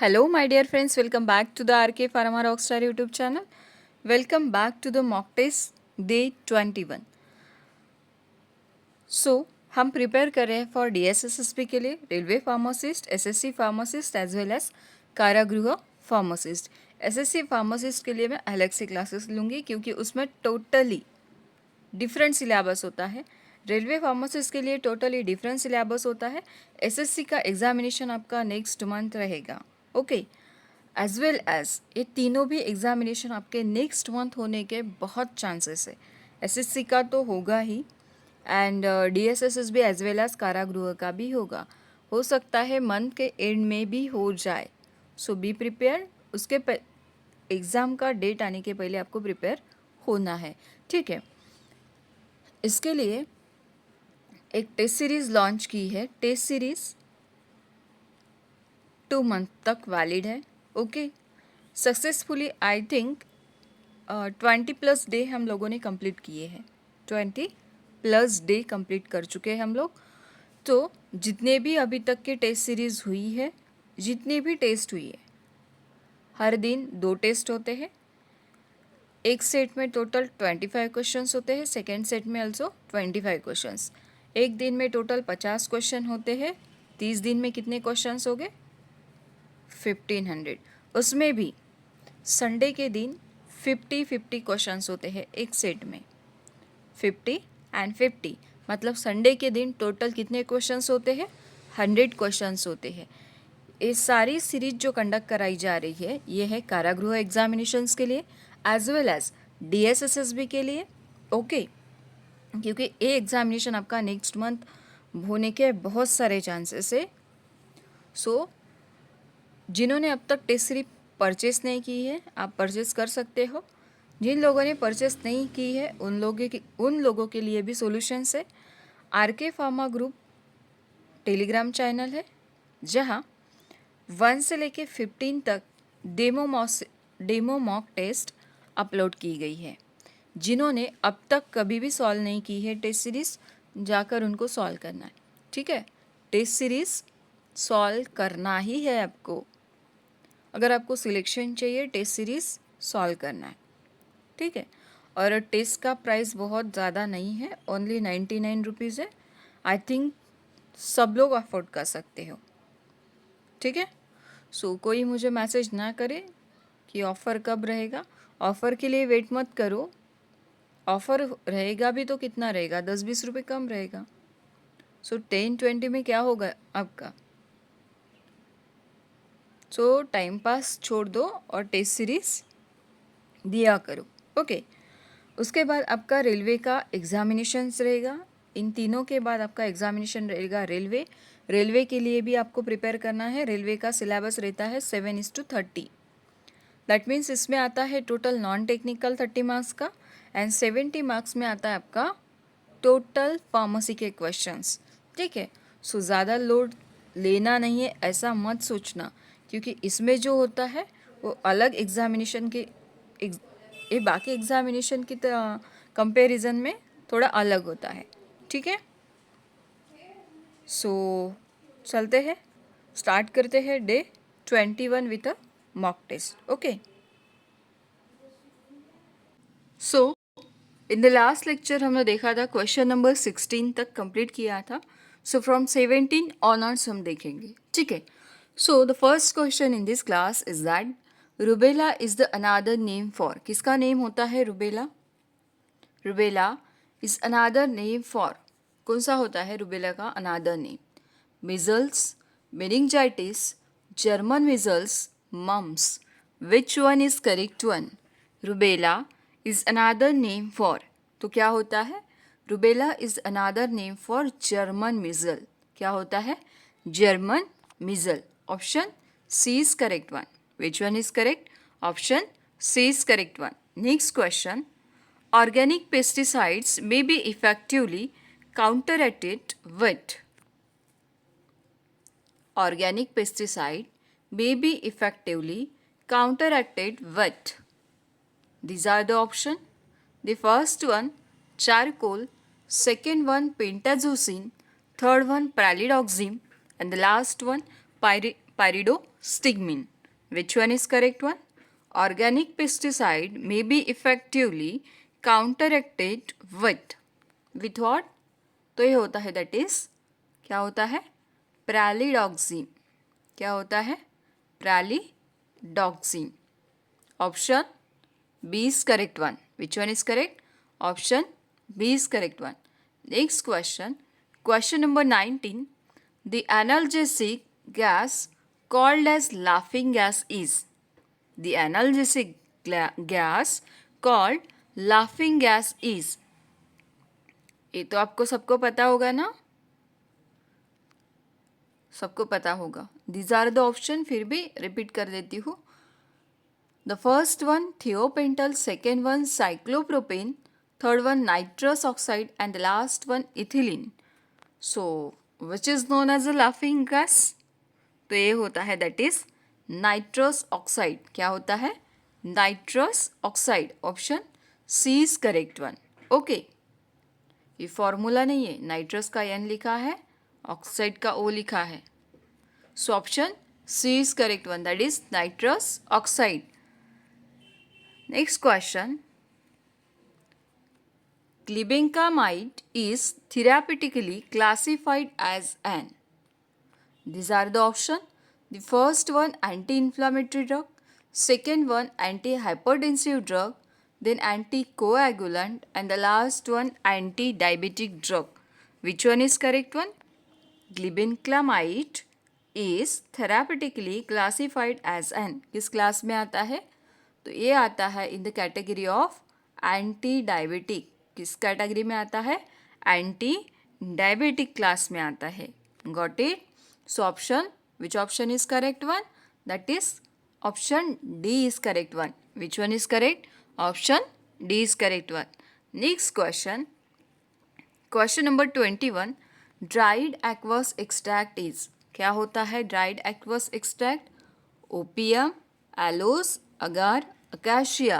Hello, my dear friends. Welcome back to the RK Pharma Rockstar YouTube channel. Welcome back to the mock test day 21. So, हम prepare कर रहे हैं for DSSSB के लिए railway pharmacist, SSC pharmacist as well as कारागृह pharmacist. SSC pharmacist के लिए मैं अलग से क्लासेस लूँगी क्योंकि उसमें टोटली डिफरेंट सिलेबस होता है. रेलवे फार्मासिस्ट के लिए टोटली डिफरेंट सिलेबस होता है. SSC का एग्जामिनेशन आपका नेक्स्ट मंथ रहेगा. ओके, एज वेल एज ये तीनों भी एग्जामिनेशन आपके नेक्स्ट मंथ होने के बहुत चांसेस है. SSC का तो होगा ही एंड DSSS भी एज वेल एज कारागृह का भी होगा. हो सकता है मंथ के एंड में भी हो जाए. सो बी प्रिपेयर. उसके एग्ज़ाम का डेट आने के पहले आपको प्रिपेयर होना है. ठीक है, इसके लिए एक टेस्ट सीरीज़ लॉन्च की है. टेस्ट सीरीज़ 2 मंथ तक वैलिड है. Okay, successfully I think 20+ day हम लोगों ने कंप्लीट किए हैं. 20+ डे कंप्लीट कर चुके हैं हम लोग. तो जितने भी अभी तक के टेस्ट सीरीज़ हुई है, जितने भी टेस्ट हुई है, हर दिन 2 टेस्ट होते हैं. एक सेट में टोटल 25 क्वेश्चंस होते हैं. सेकेंड सेट में ऑल्सो 25 क्वेश्चंस. एक दिन में टोटल 50 क्वेश्चन होते हैं. 30 दिन में कितने क्वेश्चंस हो गए? 1500. उसमें भी संडे के दिन 50-50 क्वेश्चंस होते हैं एक सेट में. 50 एंड 50 मतलब संडे के दिन टोटल कितने क्वेश्चंस होते हैं? 100 क्वेश्चंस होते हैं. ये सारी सीरीज जो कंडक्ट कराई जा रही है ये है कारागृह एग्जामिनेशंस के लिए एज वेल एज DSSSB के लिए. ओके, क्योंकि ये एग्जामिनेशन आपका नेक्स्ट मंथ होने के बहुत सारे चांसेस है. सो जिन्होंने अब तक टेस्ट सीरीज परचेस नहीं की है, आप परचेस कर सकते हो. जिन लोगों ने परचेस नहीं की है उन लोगों के लिए भी सॉल्यूशंस है. RK pharma group Telegram channel है जहाँ 1 से लेके 15 तक डेमो मॉक टेस्ट अपलोड की गई है. जिन्होंने अब तक कभी भी सॉल्व नहीं की है टेस्ट सीरीज़, जाकर उनको सॉल्व करना है. ठीक है, टेस्ट सीरीज़ सॉल्व करना ही है आपको. अगर आपको सिलेक्शन चाहिए, टेस्ट सीरीज़ सॉल्व करना है. ठीक है, और टेस्ट का प्राइस बहुत ज़्यादा नहीं है, ओनली 99 रुपीज़ है. आई थिंक सब लोग अफोर्ड कर सकते हो. ठीक है, सो कोई मुझे मैसेज ना करे कि ऑफ़र कब रहेगा. ऑफ़र के लिए वेट मत करो. ऑफ़र रहेगा भी तो कितना रहेगा? 10-20 रुपये कम रहेगा. सो 10-20 में क्या होगा आपका? सो टाइम पास छोड़ दो और टेस्ट सीरीज़ दिया करो. ओके, उसके बाद आपका रेलवे का एग्ज़ामिनेशंस रहेगा. इन तीनों के बाद आपका एग्ज़ामिनेशन रहेगा रेलवे के लिए भी आपको प्रिपेयर करना है. रेलवे का सिलेबस रहता है 7:30. दैट मीन्स इसमें आता है टोटल नॉन टेक्निकल 30 मार्क्स का एंड 70 मार्क्स में आता है आपका टोटल फार्मेसी के क्वेश्चंस. ठीक है, सो ज़्यादा लोड लेना नहीं है ऐसा मत सोचना, क्योंकि इसमें जो होता है वो अलग एग्ज़ामिनेशन के ये बाकी एग्ज़ामिनेशन की कंपैरिजन में थोड़ा अलग होता है. ठीक है, सो चलते हैं, स्टार्ट करते हैं day 21 with a mock test. Okay, so in the last lecture हमने देखा था क्वेश्चन नंबर 16 तक कंप्लीट किया था. सो फ्रॉम 17 ऑनवर्ड्स हम देखेंगे. ठीक है, so the first question in this class is that rubella is the another name for. किसका नेम होता है रुबेला? Rubella is another name for. कौन सा होता है रुबेला का another name? Measles, meningitis, German measles, mumps. Which one is correct one? Rubella is another name for. तो क्या होता है? Rubella is another name for German measle. क्या होता है? German measle. Option C is correct one. Which one is correct? Option C is correct one. Next question. Organic pesticides may be effectively counteracted with. Organic pesticide may be effectively counteracted with. These are the option. The first one charcoal, second one pentazocine, third one pralidoxime, and the last one pyridostigmine. Which one is correct one? Organic pesticide may be effectively counteracted with what? तो ये होता है that is क्या होता है? Pralidoxime. क्या होता है? Pralidoxime. Option B is correct one. Which one is correct? Option B is correct one. Next question. Question number 19. The analgesic gas called as laughing gas is. The analgesic gas called laughing gas is. ये तो आपको सबको पता होगा ना? सबको पता होगा. These are the option. फिर भी रिपीट कर देती हूँ. The first one thiopental, second one cyclopropane, third one nitrous oxide and the last one ethylene. So which is known as a laughing gas? तो ये होता है that is nitrous oxide. क्या होता है? Nitrous oxide. Option C is correct one. Okay. ये formula नहीं है. नाइट्रस का N लिखा है, ऑक्साइड का O लिखा है. So option C is correct one. That is nitrous oxide. Next question. Glibenclamide is therapeutically classified as an. These are the options. The first one anti-inflammatory drug, second one anti-hypertensive drug, then anticoagulant, and the last one anti-diabetic drug. Which one is correct one? Glibenclamide is therapeutically classified as an. किस class में आता है? तो ये आता है in the category of anti diabetic. किस category में आता है? एंटी डायबिटिक क्लास में आता है. Got it? So option, which option is correct one? That is option D is correct one. Which one is correct? Option D is correct one. Next question. Question number 21. Dried aqueous extract is. क्या होता है dried aqueous extract? Opium, एलोस, agar, acacia.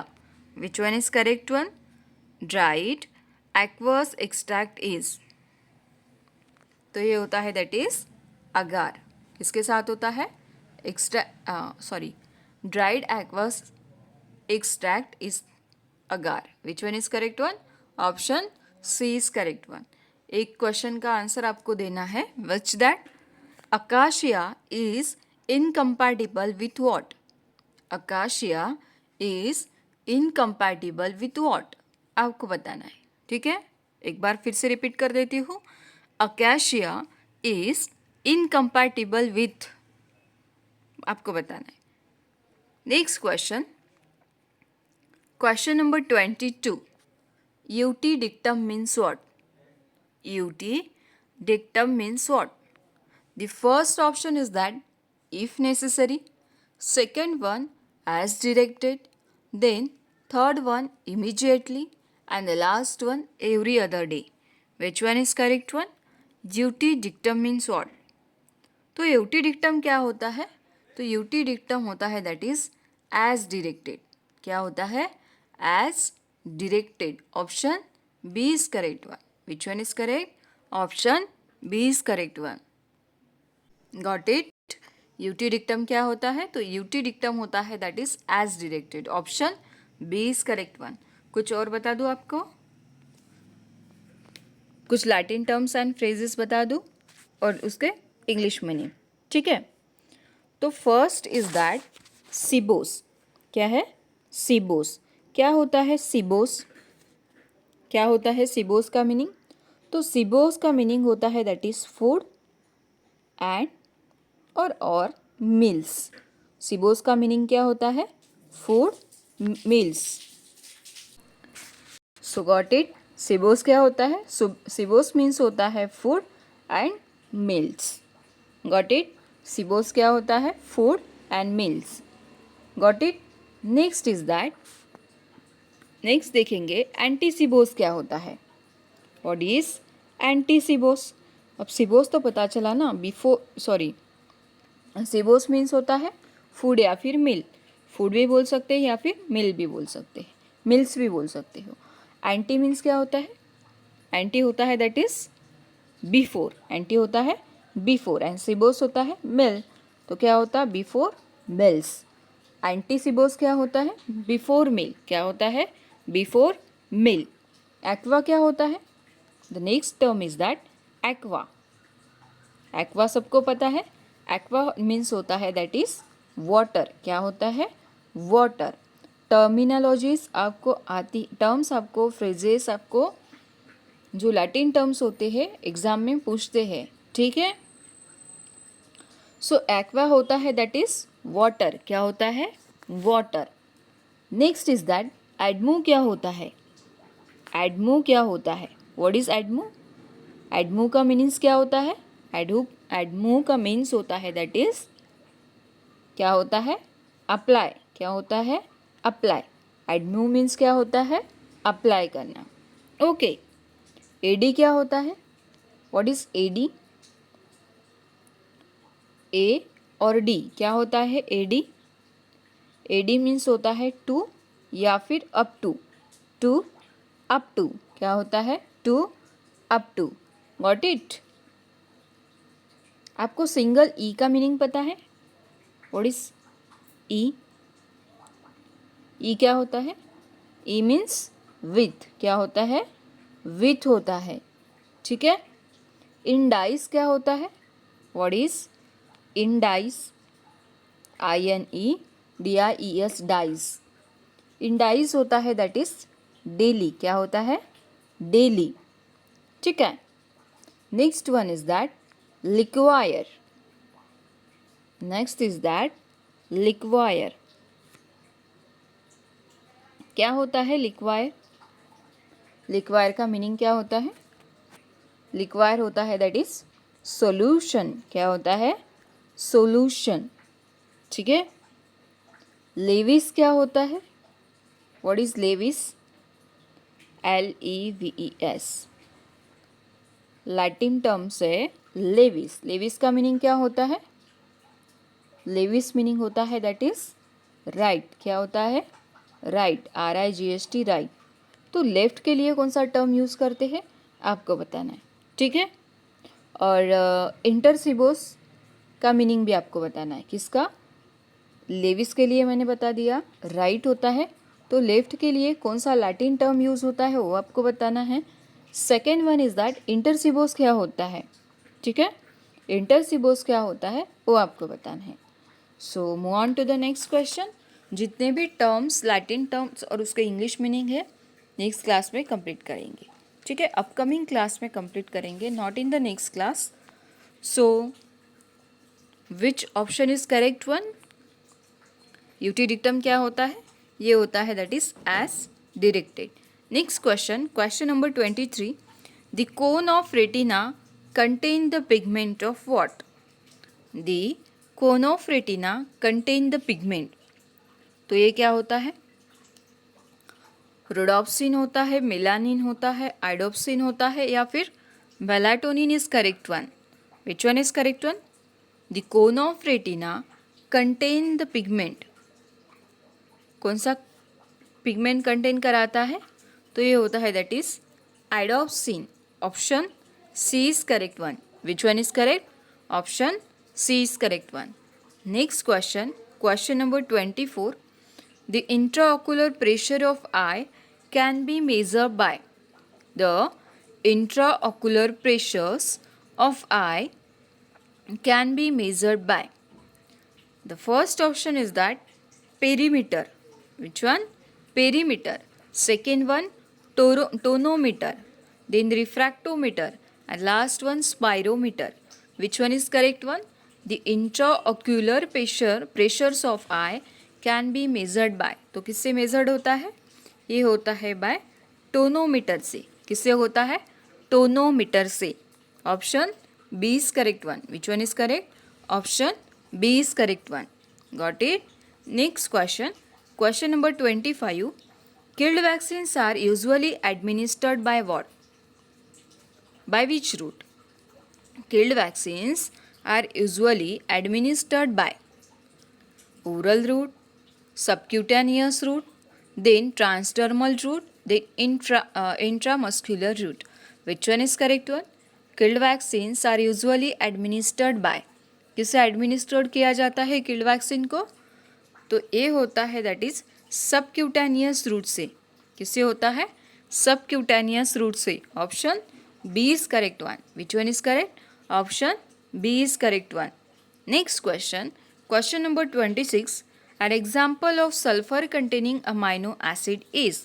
Which one is correct one? Dried aqueous extract is. तो ये होता है that is agar. किसके साथ होता है? Dried aqueous extract is agar. Which one is correct one? Option C is correct one. एक question का आंसर आपको देना है. Which that? Acacia is incompatible with what? Acacia is incompatible with what? आपको बताना है. ठीक है, एक बार फिर से रिपीट कर देती हूँ. Acacia is incompatible with. आपको बताना है. Next question. Question number 22. UT dictum means what? UT dictum means what? The first option is that if necessary, second one as directed, then third one immediately, and the last one every other day. Which one is correct one? UT dictum means what? तो UT dictum क्या होता है? तो UT dictum होता है that is as directed. क्या होता है? As directed. Option B is correct one. Which one is correct? Option B is correct one. Got it? UT dictum क्या होता है? तो UT dictum होता है that is as directed. Option B is correct one. कुछ और बता दूँ आपको? कुछ लैटिन टर्म्स एंड फ्रेजेस बता दूँ और उसके इंग्लिश मीनिंग. ठीक है, तो फर्स्ट इज दैट सिबोस. क्या है? सिबोस. क्या होता है सिबोस? क्या होता है सिबोस का मीनिंग? तो सिबोस का मीनिंग होता है दैट इज फूड एंड और मील्स. सिबोस का मीनिंग क्या होता है? Food, meals. So got it. सिबोस क्या होता है? सिबोस मीन्स होता है food and meals. Got it. सिबोस क्या होता है? Food and meals. Got it. Next is that, next देखेंगे एंटीसिबोस क्या होता है. व्हाट इज एंटीसिबोस? अब सिबोस तो पता चला ना. सिबोस मीन्स होता है फूड या फिर मिल. फूड भी बोल सकते हैं या फिर मिल भी बोल सकते हैं, मिल्स भी बोल सकते हो. एंटी मीन्स क्या होता है? एंटी होता है दैट इज बिफोर. एंटी होता है बिफोर एंड सिबोस होता है मिल. तो क्या होता है? Before mills. एंटीसिबोस क्या होता है? Before meal. क्या होता है? Before meal. एक्वा क्या होता है? The next term is that aqua. Aqua सबको पता है, एक्वा मीन्स होता है दैट इज वाटर। क्या होता है? वाटर। टर्मिनोलॉजीज आपको आती, टर्म्स आपको, फ्रेजेस आपको जो लैटिन टर्म्स होते हैं एग्जाम में पूछते हैं, ठीक है। सो एक्वा होता है दैट इज वाटर। क्या होता है? वाटर। नेक्स्ट इज दैट एडमू क्या होता है? एडमू क्या होता है? What is एडमू? एडमू का मीनिंग्स क्या होता है? एडमू का मीन्स होता है दैट इज, क्या होता है? अप्लाई। क्या होता है? अप्लाई। एडमू मीन्स क्या होता है? अप्लाई करना। ओके। एडी क्या होता है? What is AD? ए और डी क्या होता है? एडी। एडी मीन्स होता है टू या फिर up to. To up to. क्या होता है? To up to. Got it? आपको सिंगल ई का मीनिंग पता है? व्हाट इज ई? ई क्या होता है? E means with. क्या होता है? विथ होता है, ठीक है। इंडाइस क्या होता है? व्हाट इज इंडाइस? INEDIES, डाइस। इंडाइस होता है दैट इज डेली। क्या होता है? डेली, ठीक है। Next one is that liquor. Next is that liquor. क्या होता है लिक्वायर? लिक्वायर का मीनिंग क्या होता है? लिक्वायर होता है दैट इज सॉल्यूशन। क्या होता है? सॉल्यूशन, ठीक है। लेविस क्या होता है? What is leves? LEVES। Latin term से लेविस। लेविस का मीनिंग क्या होता है? लेविस मीनिंग होता है दैट इज राइट। क्या होता है? राइट। RIGHT, right. तो लेफ्ट के लिए कौन सा टर्म यूज़ करते हैं आपको बताना है, ठीक है। और इंटरसिबोस का मीनिंग भी आपको बताना है। किसका? लेविस के लिए मैंने बता दिया, राइट होता है। तो लेफ्ट के लिए कौन सा लैटिन टर्म यूज़ होता है वो आपको बताना है। सेकेंड वन इज़ दैट इंटरसिबोस क्या होता है, ठीक है। इंटरसिबोस क्या होता है वो आपको बताना है। So move on to the next question. जितने भी टर्म्स, लैटिन टर्म्स और उसके इंग्लिश मीनिंग है नेक्स्ट क्लास में कंप्लीट करेंगे, ठीक है। अपकमिंग क्लास में कंप्लीट करेंगे, not in the next class. So which option is correct one? Ut dictum क्या होता है? ये होता है that is as directed. Next question, question number 23। The cone of retina contain the pigment of what? The cone of retina contain the pigment. तो ये क्या होता है? रोडोप्सिन होता है, मेलानिन होता है, आइडोप्सिन होता है, या फिर melatonin is correct one. Which one is correct one? The cone of retina contain the pigment. कौन सा पिगमेंट कंटेन कराता है? तो ये होता है that is iodopsin. Option C is correct one. Which one is correct? Option C is correct one. Next question, question number 24। The intraocular pressure of eye can be measured by. The intraocular pressures of eye can be measured by. The first option is that perimeter. Which one? Perimeter. Second one tonometer. Then refractometer. And last one spirometer. Which one is correct one? The intraocular pressures of eye can be measured by. तो किससे measured होता है? ये होता है bye tonometer से। किससे होता है? टोनोमीटर से। Option B is correct one. Which one is correct? Option B is correct one. Got it? Next question, question number 25। Killed vaccines are usually administered by what? By which route? Killed vaccines are usually administered by oral route, subcutaneous route, then transdermal route, then intramuscular route. Which one is correct one? Killed vaccines are usually administered by. किससे administered किया जाता है killed vaccine को? तो ए होता है that is subcutaneous route से. किससे होता है? सबक्यूटेनियस रूट से. Option B is correct one. Which one is correct? Option B is correct one. Next question, question number 26. An example of sulfur containing amino acid is.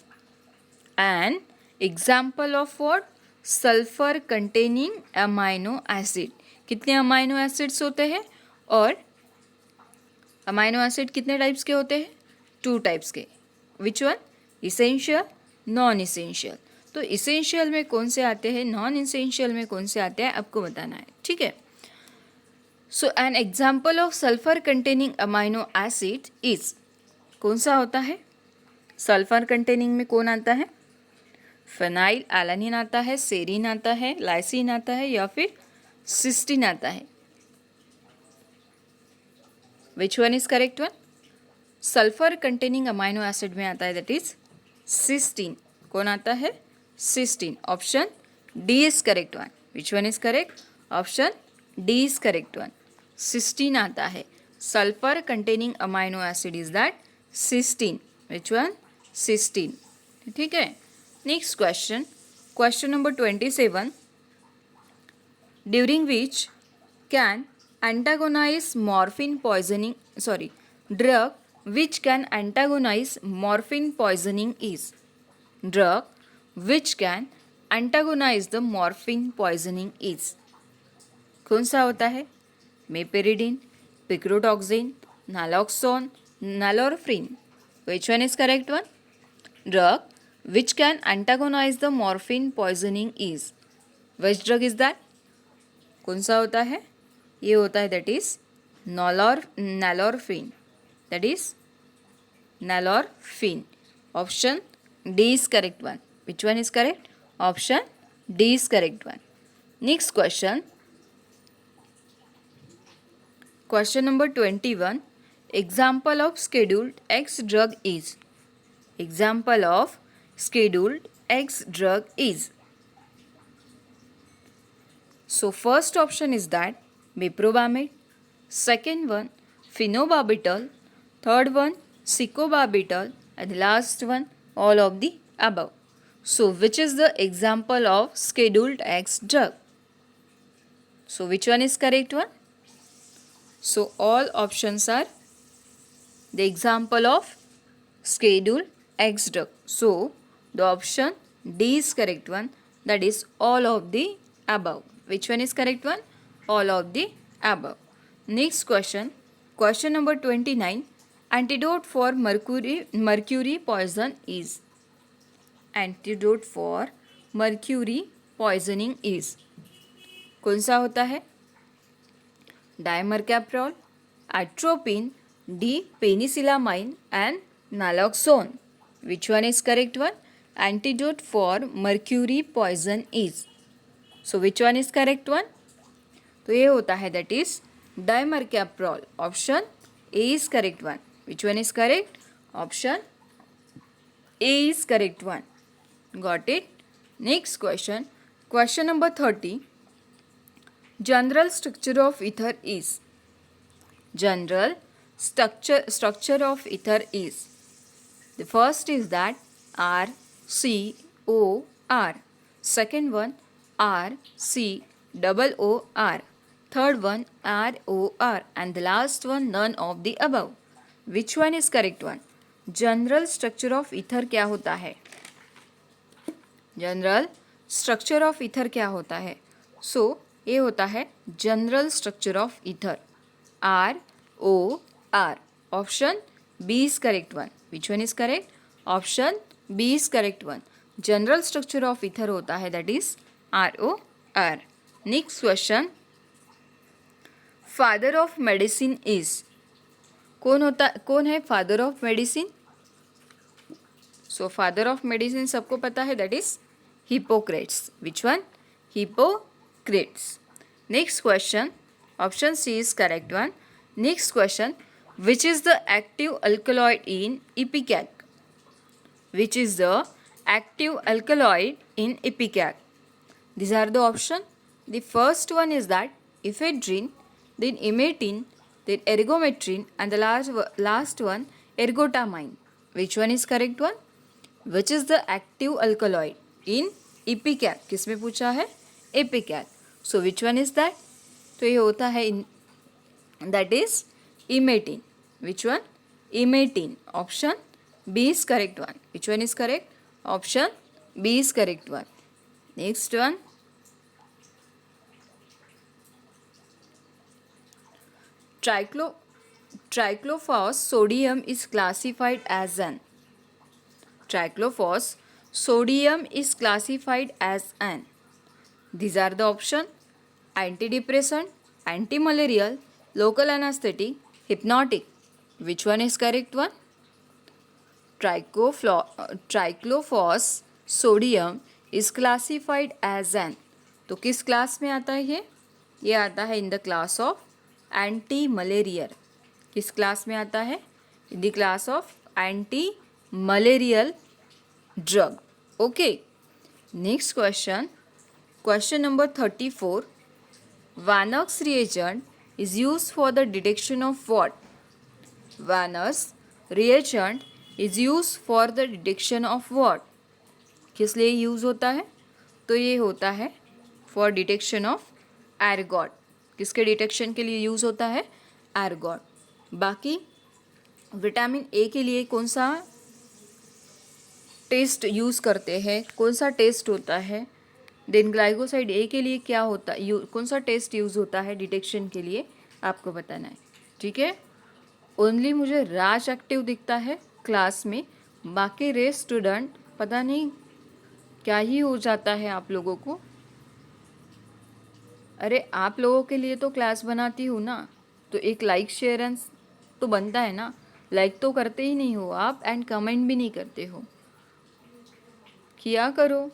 An example of what? Sulfur containing amino acid. कितने amino acids होते हैं? और amino acid कितने types के होते हैं? 2 types के. Which one? Essential, non essential. तो इसेंशियल में कौन से आते हैं, नॉन इसेंशियल में कौन से आते हैं, आपको बताना है. ठीक है. So an example of sulphur containing amino acid is. कौन सा होता है? सल्फर कंटेनिंग में कौन आता है? फिनाइल एलानिन आता है, सेरीन आता है, लाइसिन आता है, या फिर सिस्टीन आता है. Which one is correct one? Sulphur containing amino acid में आता है दैट इज सिस्टीन. कौन आता है? Cysteine. Option D is correct one. Which one is correct? Option D is correct one. Cysteine आता है. Sulphur containing amino acid is that cysteine. Which one? Cysteine. ठीक है. Next question, question number 27. During which can antagonize morphine poisoning, drug which can antagonize morphine poisoning is. Drug which can antagonize the morphine poisoning is. कौन सा होता है? मेपेरिडिन, पिक्रोटॉक्सिन, naloxone, नालोरफ्रिन. Which one is correct one? Drug which can antagonize the morphine poisoning is. Which drug is that? कौन सा होता है? ये होता है that is nalorphine. That is nalorphine. Option D is correct one. Which one is correct? Option D is correct one. Next question, question number 21. Example of scheduled X drug is. Example of scheduled X drug is. So first option is that meprobamate, second one phenobarbital, third one secobarbital, and the last one all of the above. So which is the example of scheduled X drug? So which one is correct one? So all options are the example of scheduled X drug. So the option D is correct one, that is all of the above. Which one is correct one? All of the above. Next question, question number 29. Antidote for mercury poison is. Antidote for mercury poisoning is. कौन सा होता है? डायमरकैप्रोल, atropine, D penicillamine and naloxone. Which one is correct one? Antidote for mercury poison is. So which one is correct one? तो ये होता है that is dimercaprol. Option A is correct one. Which one is correct? Option A is correct one. Got it. Next question, question number 30. General structure of ether is. General structure of ether is. The first is that R C O R. Second one R C double O R. Third one R O R, and the last one none of the above. Which one is correct one? General structure of ether क्या होता है? General structure of ether क्या होता है? So ये होता है general structure of ether. R O R. Option B is correct one. Which one is correct? Option B is correct one. General structure of ether होता है that is ROR. Next question, father of medicine is. कौन है father of medicine? So father of medicine सबको पता है that is Hippocrates. Which one? Hippocrates. Next question, option C is correct one. Next question, which is the active alkaloid in ipecac. Which is the active alkaloid in ipecac? These are the option. The first one is that ephedrine, then emmettine, then ergometrin, and the last one ergotamine. Which one is correct one? Which is the active alkaloid in ipecac? किसमें पूछा है? ipecac. So which one is that? तो ये होता है that is imetin. Which one? Imetin. Option B is correct one. Which one is correct? Option B is correct one. Next one. Triclophos sodium is classified as an. Triclophos sodium is classified as an. These are the option: antidepressant, antimalarial, local anesthetic, hypnotic. Which one is correct one? Triclophos sodium is classified as an. तो किस class में आता है ये आता है in the class of anti malarial. किस class में आता है? In the class of anti malarial drug. Okay, next question. Question number 34. Vanner's reagent is used for the detection of what? Vanner's reagent is used for the detection of what? किस लिए use होता है? तो ये होता है for detection of ergot. किसके detection के लिए यूज़ होता है? ergot. बाकी विटामिन ए के लिए कौन सा टेस्ट यूज़ करते हैं? कौन सा टेस्ट होता है? देन ग्लाइकोसाइड ए के लिए क्या होता है, कौन सा टेस्ट यूज़ होता है डिटेक्शन के लिए, आपको बताना है. ठीक है. ओनली मुझे राज एक्टिव दिखता है क्लास में, बाकी रे स्टूडेंट पता नहीं क्या ही हो जाता है आप लोगों को. अरे आप लोगों के लिए तो क्लास बनाती हूँ ना, तो एक लाइक शेयर एंड तो बनता है ना. लाइक तो करते ही नहीं हो आप, एंड कमेंट भी नहीं करते हो. किया करो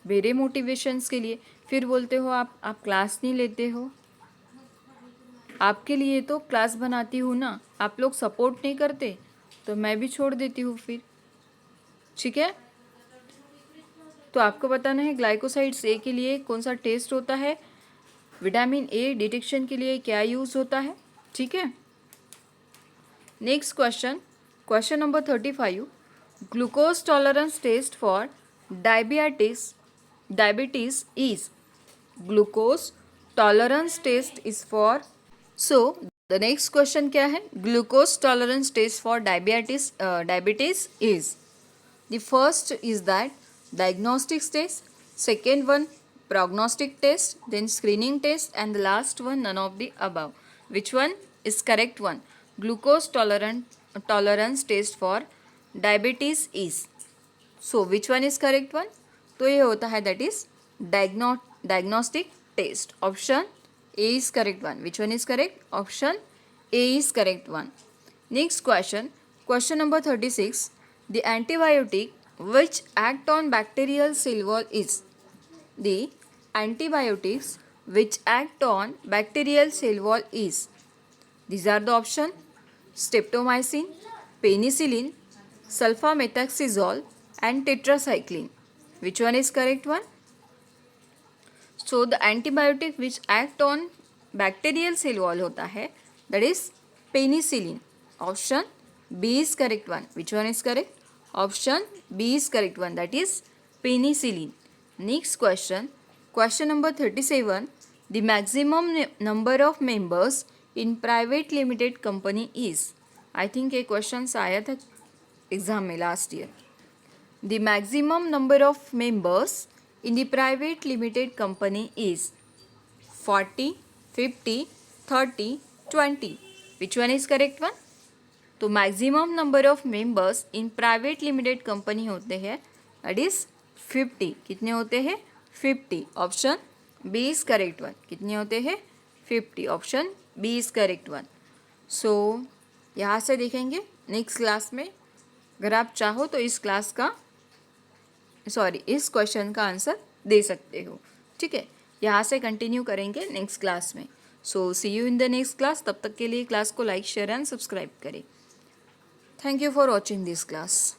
मेरे मोटिवेशंस के लिए. फिर बोलते हो आप क्लास नहीं लेते हो. आपके लिए तो क्लास बनाती हूँ ना, आप लोग सपोर्ट नहीं करते तो मैं भी छोड़ देती हूँ फिर. ठीक है. तो आपको बताना है ग्लाइकोसाइड्स ए के लिए कौन सा टेस्ट होता है, विटामिन ए डिटेक्शन के लिए क्या यूज़ होता है. ठीक है. Next question. Question number 35. Glucose tolerance test for diabetes is. Glucose tolerance test is for. So the next question क्या है? Glucose tolerance test for diabetes is. The first is that diagnostic test, second one prognostic test, then screening test, and the last one none of the above. Which one is correct one? Glucose tolerance test for diabetes is. So which one is correct one? तो ये होता है that is diagnostic test. Option A is correct one. Which one is correct? Option A is correct one. Next question. Question number 36. The antibiotic which act on bacterial cell wall is. The antibiotics which act on bacterial cell wall is. These are the option: streptomycin, penicillin, sulfamethoxazole and tetracycline. Which one is correct one? So the antibiotic which act on bacterial cell wall होता है that is penicillin. Option B is correct one. Which one is correct? Option B is correct one, that is penicillin. Next question. Question number 37. The maximum number of members in private limited company is. I think ये question आया था exam में last year. The maximum number of members in the private limited company is 40, 50, 30, 20. Which one is correct one? तो maximum number of members in private limited company होते हैं that is 50. कितने होते हैं? 50. Option B is correct one. कितने होते हैं? 50. Option B is correct one. So यहाँ से देखेंगे नेक्स्ट क्लास में. अगर आप चाहो तो इस क्वेश्चन का आंसर दे सकते हो. ठीक है. यहाँ से कंटिन्यू करेंगे नेक्स्ट क्लास में. So see you in the next class. तब तक के लिए क्लास को लाइक शेयर एंड सब्सक्राइब करें. Thank you for watching this class.